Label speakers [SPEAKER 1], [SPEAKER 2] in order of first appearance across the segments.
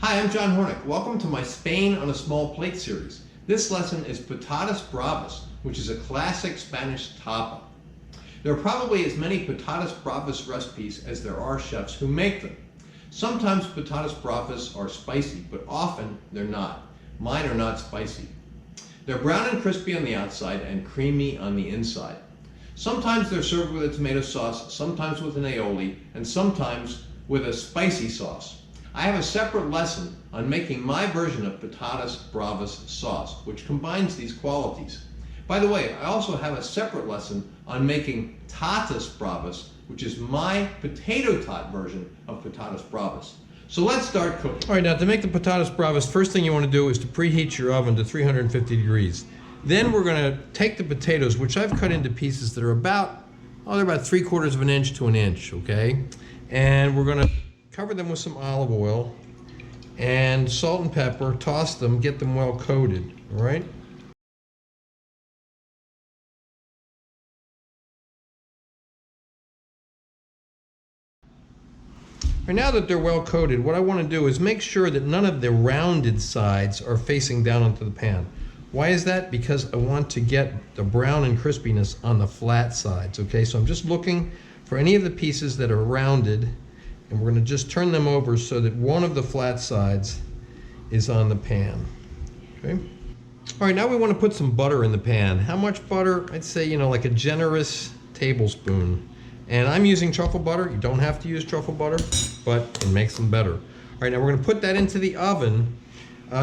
[SPEAKER 1] Hi, I'm John Hornick. Welcome to my Spain on a Small Plate series. This lesson is Potatas Bravas, which is a classic Spanish tapa. There are probably as many Potatas Bravas recipes as there are chefs who make them. Sometimes Potatas Bravas are spicy, but often they're not. Mine are not spicy. They're brown and crispy on the outside and creamy on the inside. Sometimes they're served with a tomato sauce, sometimes with an aioli, and sometimes with a spicy sauce. I have a separate lesson on making my version of Potatas Bravas sauce, which combines these qualities. By the way, I also have a separate lesson on making Tatas Bravas, which is my potato tot version of Potatas Bravas. So let's start cooking. All right, now to make the Potatas Bravas, first thing you want to do is to preheat your oven to 350 degrees. Then we're going to take the potatoes, which I've cut into pieces that are about 3/4 of an inch to an inch, okay? And we're going to cover them with some olive oil and salt and pepper, toss them, get them well coated, all right? And now that they're well coated, what I want to do is make sure that none of the rounded sides are facing down onto the pan. Why is that? Because I want to get the brown and crispiness on the flat sides, okay? So I'm just looking for any of the pieces that are rounded, and we're going to just turn them over so that one of the flat sides is on the pan, okay? All right, now we want to put some butter in the pan. How much butter? I'd say, like a generous tablespoon. And I'm using truffle butter. You don't have to use truffle butter, but it makes them better. All right, now we're going to put that into the oven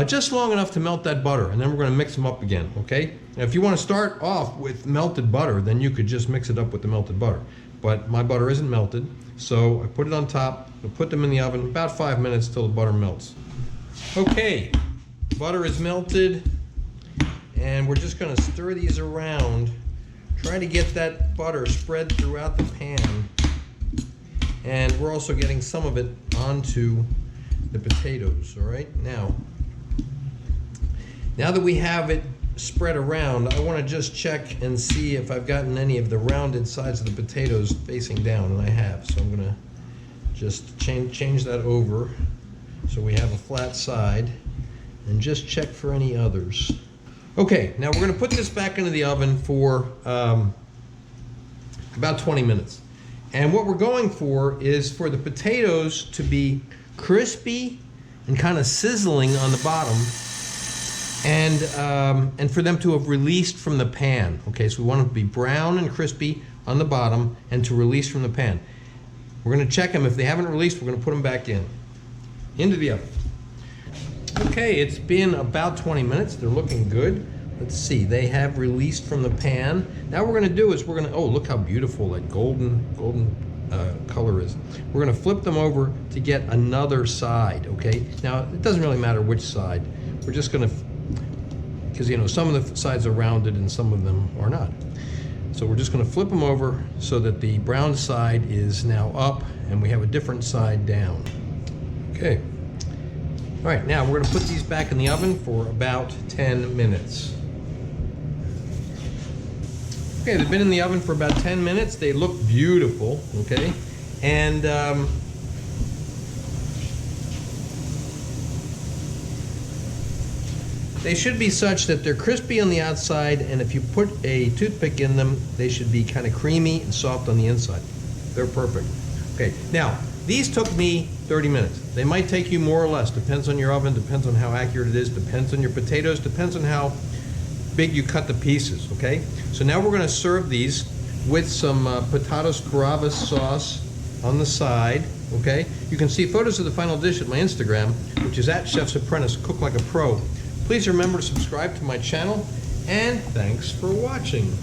[SPEAKER 1] just long enough to melt that butter, and then we're going to mix them up again, okay? Now, if you want to start off with melted butter, then you could just mix it up with the melted butter. But my butter isn't melted, so I put it on top. I'll put them in the oven about 5 minutes till the butter melts. Okay, butter is melted, and we're just going to stir these around. Try to get that butter spread throughout the pan, and we're also getting some of it onto the potatoes. All right, now that we have it spread around, I want to just check and see if I've gotten any of the rounded sides of the potatoes facing down, and I have. So I'm going to just change that over so we have a flat side, and just check for any others. Okay, now we're going to put this back into the oven for about 20 minutes. And what we're going for is for the potatoes to be crispy and kind of sizzling on the bottom, and for them to have released from the pan. Okay, so we want them to be brown and crispy on the bottom and to release from the pan. We're going to check them. If they haven't released, we're going to put them back into the oven. Okay, it's been about 20 minutes. They're looking good. Let's see, they have released from the pan. Now what we're going to do is oh, look how beautiful that golden color is. We're going to flip them over to get another side, okay? Now, it doesn't really matter which side. We're just going to, because, some of the sides are rounded and some of them are not. So we're just going to flip them over so that the brown side is now up and we have a different side down. Okay. All right, now we're going to put these back in the oven for about 10 minutes. Okay, they've been in the oven for about 10 minutes. They look beautiful, okay? And they should be such that they're crispy on the outside, and if you put a toothpick in them, they should be kind of creamy and soft on the inside. They're perfect. Okay, now, these took me 30 minutes. They might take you more or less, depends on your oven, depends on how accurate it is, depends on your potatoes, depends on how big you cut the pieces, okay? So now we're going to serve these with some Potatas Bravas sauce on the side, okay? You can see photos of the final dish at my Instagram, which is @ChefsApprentice, Cook Like a Pro. Please remember to subscribe to my channel, and thanks for watching.